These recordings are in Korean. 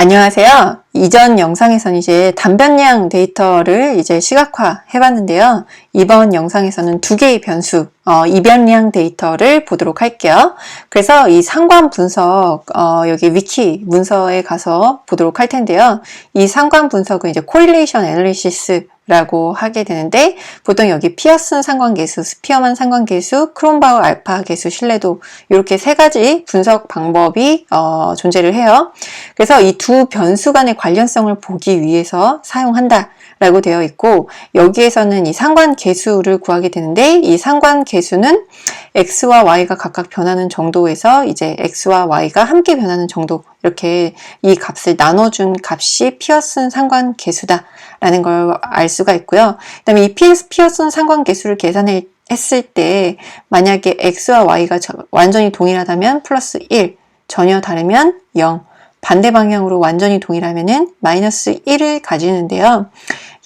안녕하세요. 이전 영상에서는 이제 단변량 데이터를 이제 시각화 해봤는데요. 이번 영상에서는 두 개의 변수, 이변량 데이터를 보도록 할게요. 그래서 이 상관 분석, 여기 위키 문서에 가서 보도록 할 텐데요. 이 상관 분석은 이제 correlation analysis 라고 하게 되는데, 보통 여기 피어슨 상관계수, 스피어만 상관계수, 크롬바우 알파 계수, 신뢰도 이렇게 세 가지 분석 방법이 존재를 해요. 그래서 이 두 변수 간의 관련성을 보기 위해서 사용한다 라고 되어 있고, 여기에서는 이 상관계수를 구하게 되는데, 이 상관계수는 x와 y가 각각 변하는 정도에서 이제 x와 y가 함께 변하는 정도, 이렇게 이 값을 나눠준 값이 피어슨 상관계수다 라는 걸 알 수가 있고요. 그 다음에 이 피어슨 상관계수를 계산했을 때 만약에 x와 y가 완전히 동일하다면 플러스 1, 전혀 다르면 0, 반대 방향으로 완전히 동일하면은 마이너스 1을 가지는데요.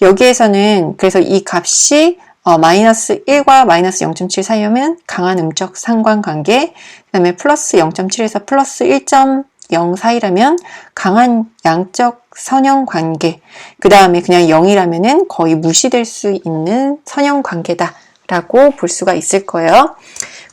여기에서는 그래서 이 값이 마이너스 1과 마이너스 0.7 사이면 강한 음적 상관관계, 그 다음에 플러스 0.7에서 플러스 1.0 사이라면 강한 양적 선형관계, 그 다음에 그냥 0이라면은 거의 무시될 수 있는 선형관계다 라고 볼 수가 있을 거예요.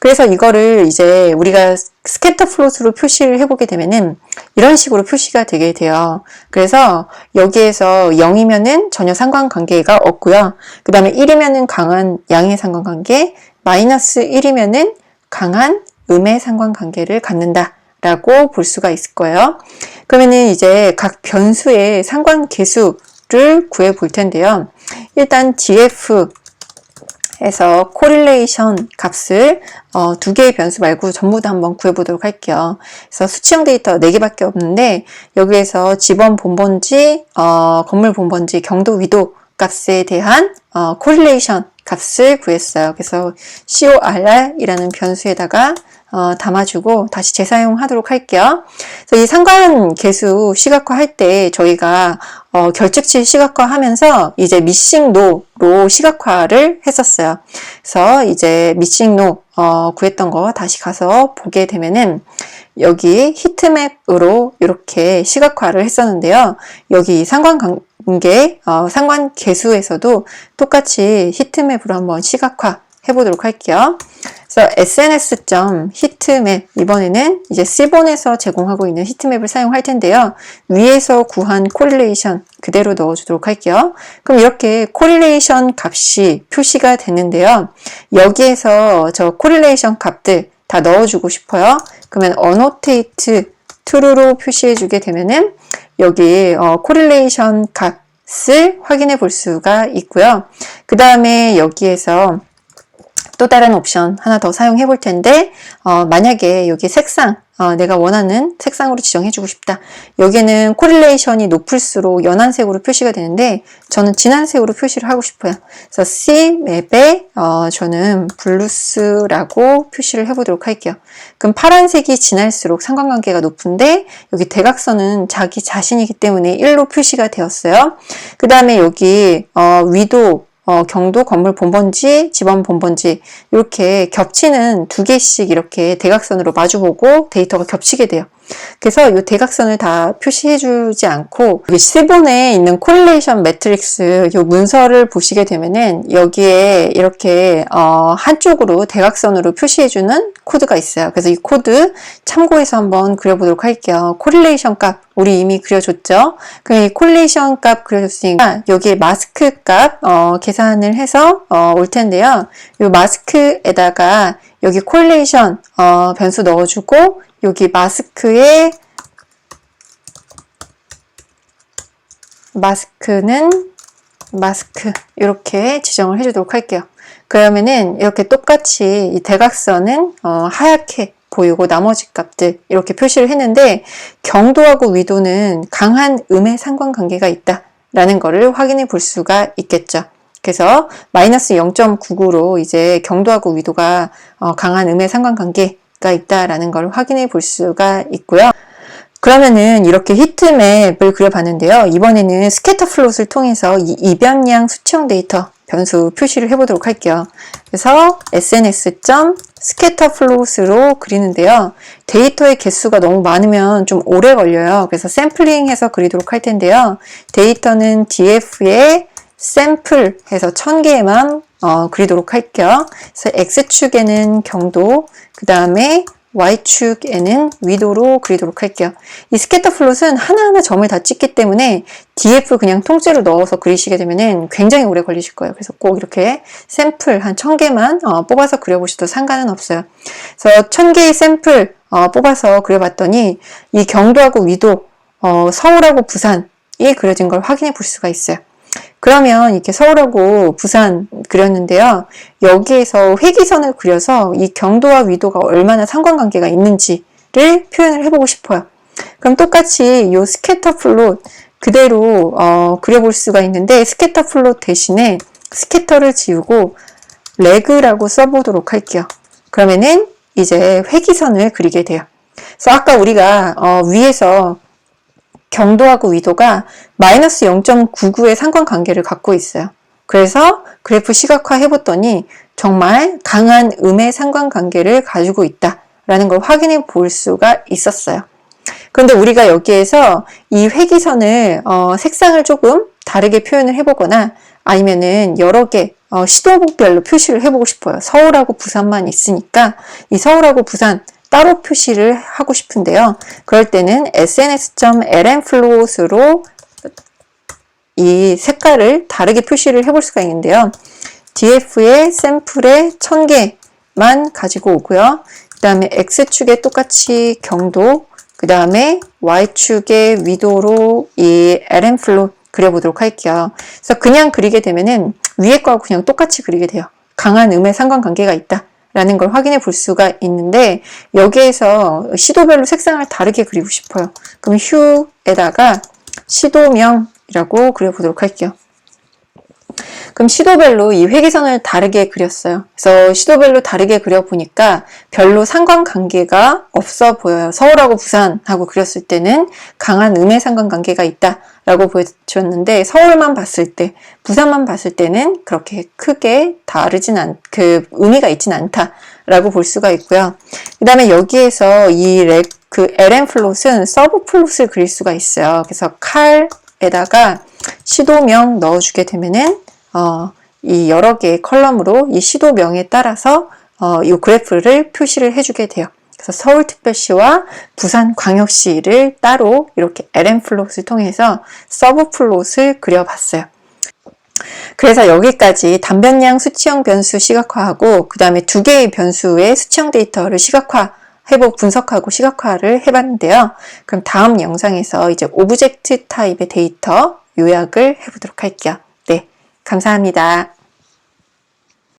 그래서 이거를 이제 우리가 스캐터 플롯으로 표시를 해보게 되면은 이런 식으로 표시가 되게 돼요. 그래서 여기에서 0이면은 전혀 상관관계가 없고요. 그 다음에 1이면은 강한 양의 상관관계, 마이너스 1이면은 강한 음의 상관관계를 갖는다 라고 볼 수가 있을 거예요. 그러면은 이제 각 변수의 상관계수를 구해 볼 텐데요. 일단 df 에서 correlation 값을 두 개의 변수 말고 전부 다 한번 구해보도록 할게요. 그래서 수치형 데이터 4개밖에 없는데 여기에서 지번 본번지, 건물 본번지, 경도 위도 값에 대한 correlation 값을 구했어요. 그래서 corr이라는 변수에다가 담아주고 다시 재사용하도록 할게요. 그래서 이 상관계수 시각화할 때 저희가 결측치 시각화하면서 이제 미싱노로 시각화를 했었어요. 그래서 이제 미싱노 구했던 거 다시 가서 보게 되면은 여기 히트맵으로 이렇게 시각화를 했었는데요. 여기 상관관계, 상관계수에서도 똑같이 히트맵으로 한번 시각화 해보도록 할게요. 그래서 sns.hitmap 이번에는 이제 C본에서 제공하고 있는 히트맵을 사용할 텐데요. 위에서 구한 correlation 그대로 넣어주도록 할게요. 그럼 이렇게 correlation 값이 표시가 됐는데요. 여기에서 저 correlation 값들 다 넣어주고 싶어요. 그러면 annotate true로 표시해주게 되면은 여기 correlation 값을 확인해 볼 수가 있고요. 그 다음에 여기에서 또 다른 옵션 하나 더 사용해 볼 텐데 만약에 여기 색상 내가 원하는 색상으로 지정해 주고 싶다. 여기는 코릴레이션이 높을수록 연한색으로 표시가 되는데 저는 진한색으로 표시를 하고 싶어요. 그래서 C맵에 저는 블루스라고 표시를 해보도록 할게요. 그럼 파란색이 진할수록 상관관계가 높은데 여기 대각선은 자기 자신이기 때문에 1로 표시가 되었어요. 그 다음에 여기 위도 경도, 건물 본번지, 지번 본번지 이렇게 겹치는 두 개씩 이렇게 대각선으로 마주보고 데이터가 겹치게 돼요. 그래서 이 대각선을 다 표시해주지 않고 C본에 있는 correlation matrix 이 문서를 보시게 되면은 여기에 이렇게 한쪽으로 대각선으로 표시해주는 코드가 있어요. 그래서 이 코드 참고해서 한번 그려보도록 할게요. correlation 값 우리 이미 그려줬죠. 그럼 이 correlation 값 그려줬으니까 여기에 마스크 값 계산을 해서 올 텐데요. 이 마스크에다가 여기 correlation 변수 넣어주고 여기 마스크에 마스크는 마스크 이렇게 지정을 해주도록 할게요. 그러면은 이렇게 똑같이 이 대각선은 하얗게 보이고 나머지 값들 이렇게 표시를 했는데 경도하고 위도는 강한 음의 상관관계가 있다라는 거를 확인해 볼 수가 있겠죠. 그래서 마이너스 0.99로 이제 경도하고 위도가 강한 음의 상관관계가 있다라는 걸 확인해 볼 수가 있고요. 그러면은 이렇게 히트맵을 그려봤는데요. 이번에는 스캐터 플롯을 통해서 이 이변량 수치형 데이터 변수 표시를 해보도록 할게요. 그래서 sns.scatterplot으로 그리는데요. 데이터의 개수가 너무 많으면 좀 오래 걸려요. 그래서 샘플링해서 그리도록 할 텐데요. 데이터는 df에 샘플 해서 1000개만 그리도록 할게요. 그래서 x축에는 경도, 그 다음에 Y축에는 위도로 그리도록 할게요. 이 스캐터 플롯은 하나하나 점을 다 찍기 때문에 df 그냥 통째로 넣어서 그리시게 되면 굉장히 오래 걸리실 거예요. 그래서 꼭 이렇게 샘플 한 1000개만 뽑아서 그려보셔도 상관은 없어요. 그래서 1000개의 샘플 뽑아서 그려봤더니 이 경도하고 위도, 서울하고 부산이 그려진 걸 확인해 볼 수가 있어요. 그러면 이렇게 서울하고 부산 그렸는데요. 여기에서 회기선을 그려서 이 경도와 위도가 얼마나 상관관계가 있는지를 표현을 해보고 싶어요. 그럼 똑같이 이 스캐터 플롯 그대로 그려볼 수가 있는데 스캐터 플롯 대신에 스캐터를 지우고 레그라고 써보도록 할게요. 그러면은 이제 회기선을 그리게 돼요. 그래서 아까 우리가 위에서 경도하고 위도가 마이너스 0.99의 상관관계를 갖고 있어요. 그래서 그래프 시각화 해봤더니 정말 강한 음의 상관관계를 가지고 있다라는 걸 확인해 볼 수가 있었어요. 그런데 우리가 여기에서 이 회기선을 색상을 조금 다르게 표현을 해보거나 아니면은 여러 개 시도별로 표시를 해보고 싶어요. 서울하고 부산만 있으니까 이 서울하고 부산 따로 표시를 하고 싶은데요. 그럴 때는 sns.lnfloat으로 이 색깔을 다르게 표시를 해볼 수가 있는데요. df의 샘플에 1000개만 가지고 오고요. 그 다음에 x축에 똑같이 경도, 그 다음에 y축의 위도로 이 lnfloat 그려보도록 할게요. 그래서 그냥 그리게 되면은 위에 거하고 그냥 똑같이 그리게 돼요. 강한 음의 상관관계가 있다. 라는 걸 확인해 볼 수가 있는데 여기에서 시도별로 색상을 다르게 그리고 싶어요. 그럼 휴에다가 시도명이라고 그려보도록 할게요. 그럼 시도별로 이 회기선을 다르게 그렸어요. 그래서 시도별로 다르게 그려보니까 별로 상관관계가 없어 보여요. 서울하고 부산하고 그렸을 때는 강한 음의 상관관계가 있다라고 보여줬는데 서울만 봤을 때, 부산만 봤을 때는 그렇게 크게 다르진 의미가 있진 않다라고 볼 수가 있고요. 그 다음에 여기에서 이 ln 플롯은 서브 플롯을 그릴 수가 있어요. 그래서 칼에다가 시도명 넣어주게 되면은 이 여러 개의 컬럼으로 이 시도명에 따라서 이 그래프를 표시를 해주게 돼요. 그래서 서울특별시와 부산광역시를 따로 이렇게 ln 플롯을 통해서 서브 플롯을 그려봤어요. 그래서 여기까지 단변량 수치형 변수 시각화하고 그 다음에 두 개의 변수의 수치형 데이터를 분석하고 시각화를 해봤는데요. 그럼 다음 영상에서 이제 오브젝트 타입의 데이터 요약을 해보도록 할게요. 네, 감사합니다.